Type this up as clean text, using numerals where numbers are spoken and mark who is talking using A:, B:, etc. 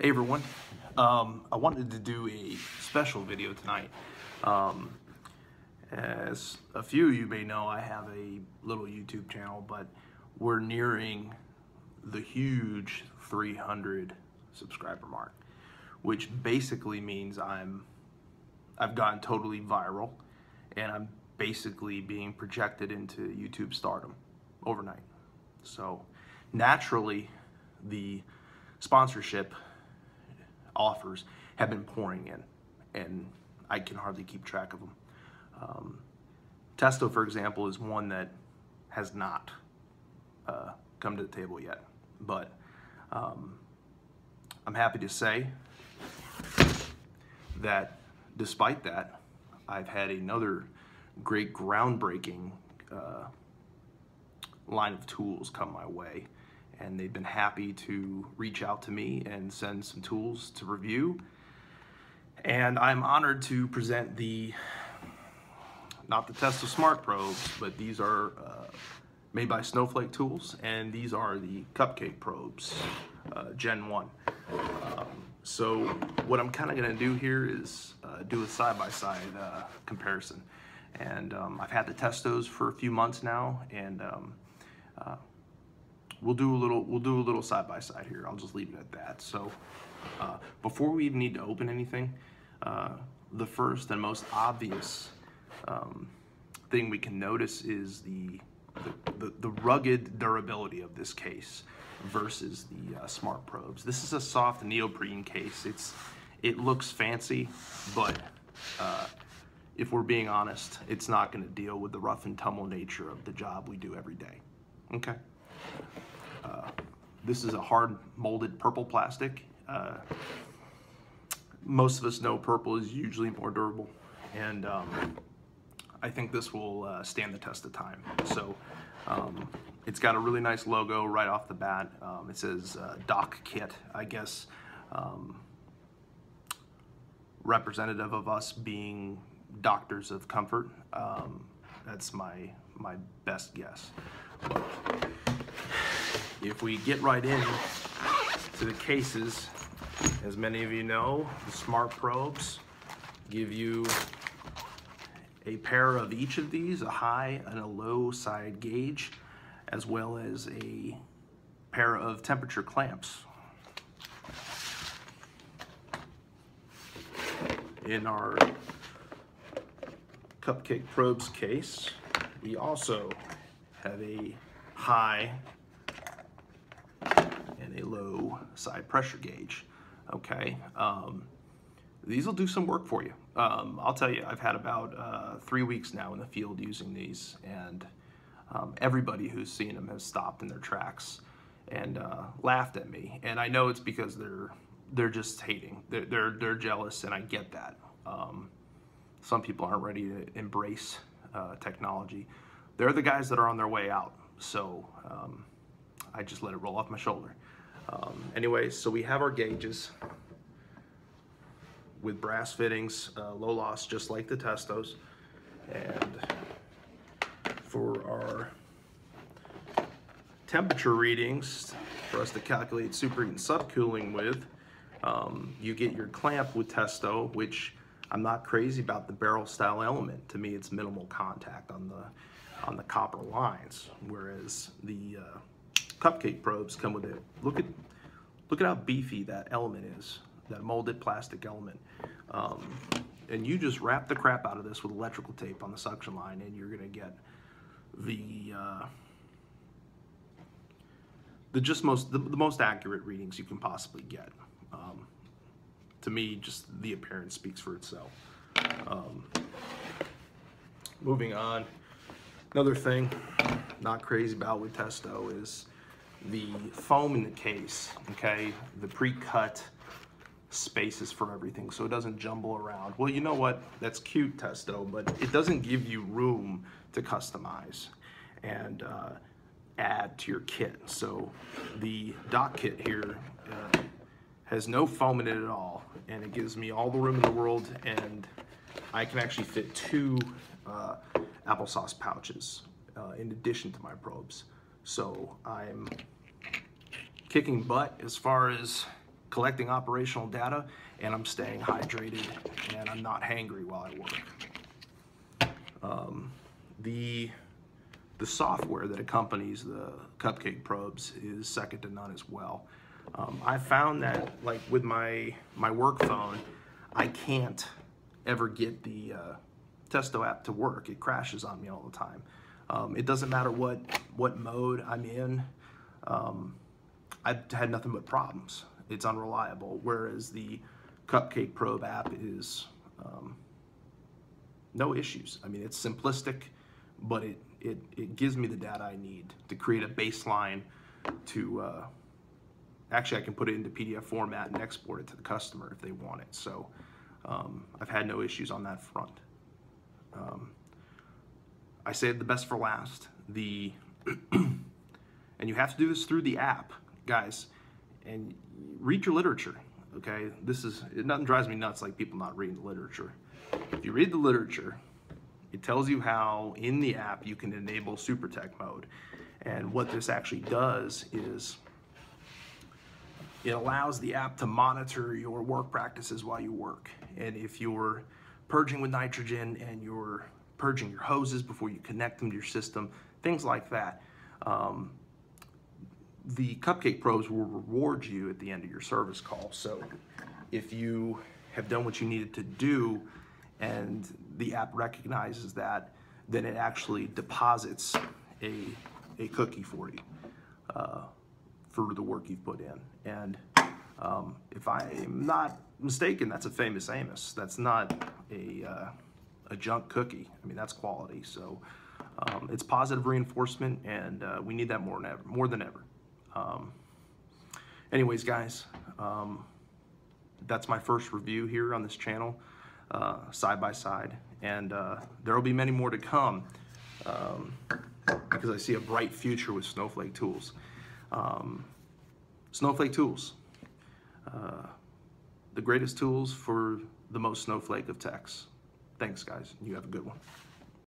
A: Hey everyone, I wanted to do a special video tonight. As a few of you may know, I have a little YouTube channel, but we're nearing the huge 300 subscriber mark, which basically means I've gone totally viral, and I'm basically being projected into YouTube stardom overnight. So naturally, the sponsorship offers have been pouring in, and I can hardly keep track of them. Testo, for example, is one that has not come to the table yet, but I'm happy to say that despite that, I've had another great groundbreaking line of tools come my way, and they've been happy to reach out to me and send some tools to review. And I'm honored to present not the Testo Smart Probes, but these are made by Snowflake Tools, and these are the Cupcake probes, Gen 1. So what I'm kind of going to do here is do a side-by-side comparison. And I've had the Testos for a few months now, and we'll do a little side by side here. I'll just leave it at that. So before we even need to open anything, the first and most obvious thing we can notice is the rugged durability of this case versus the Smart Probes. This is a soft neoprene case. It looks fancy, but if we're being honest, it's not going to deal with the rough and tumble nature of the job we do every day. Okay. This is a hard molded purple plastic. Most of us know purple is usually more durable, and I think this will stand the test of time. So it's got a really nice logo right off the bat. It says Doc Kit, I guess, representative of us being doctors of comfort. That's my best guess. But if we get right in to the cases, as many of you know, the Smart Probes give you a pair of each of these, a high and a low side gauge, as well as a pair of temperature clamps. In our Cupcake Probes case, we also have a high and a low side pressure gauge. Okay, these will do some work for you. I'll tell you, I've had about 3 weeks now in the field using these, and everybody who's seen them has stopped in their tracks and laughed at me. And I know it's because they're just hating. They're jealous, and I get that. Some people aren't ready to embrace technology. They're the guys that are on their way out, so I just let it roll off my shoulder. Anyway, so we have our gauges with brass fittings, low loss, just like the Testos. And for our temperature readings, for us to calculate superheat and subcooling with, you get your clamp with Testo, which I'm not crazy about the barrel style element. To me, it's minimal contact on the copper lines, whereas the Cupcake probes come with it. Look at how beefy that element is, that molded plastic element. And you just wrap the crap out of this with electrical tape on the suction line, and you're gonna get the most accurate readings you can possibly get. To me, just the appearance speaks for itself. Moving on, another thing not crazy about with Testo is the foam in the case. Okay, the pre-cut spaces for everything so it doesn't jumble around. Well, you know what? That's cute, Testo, but it doesn't give you room to customize and add to your kit. So the Doc Kit here has no foam in it at all, and it gives me all the room in the world, and I can actually fit 2 applesauce pouches in addition to my probes. So I'm kicking butt as far as collecting operational data, and I'm staying hydrated, and I'm not hangry while I work. The software that accompanies the Cupcake probes is second to none as well. I found that, like with my work phone, I can't ever get the Testo app to work. It crashes on me all the time. It doesn't matter what mode I'm in. I've had nothing but problems. It's unreliable. Whereas the Cupcake probe app is no issues. I mean, it's simplistic, but it gives me the data I need to create a baseline to actually I can put it into PDF format and export it to the customer if they want it. So I've had no issues on that front. I saved the best for last. And you have to do this through the app, guys, and read your literature, okay? Nothing drives me nuts like people not reading the literature. If you read the literature, it tells you how in the app you can enable SuperTech mode. And what this actually does is it allows the app to monitor your work practices while you work. And if you're purging with nitrogen and you're purging your hoses before you connect them to your system, things like that, the Cupcake probes will reward you at the end of your service call. So if you have done what you needed to do and the app recognizes that, then it actually deposits a cookie for you for the work you've put in. And if I'm not mistaken, that's a Famous Amos. That's not a junk cookie. I mean, that's quality. So it's positive reinforcement, and we need that more than ever. Anyways, guys, that's my first review here on this channel, side by side, and there will be many more to come because I see a bright future with Snowflake tools. Snowflake tools, the greatest tools for the most snowflake of techs. Thanks, guys. You have a good one.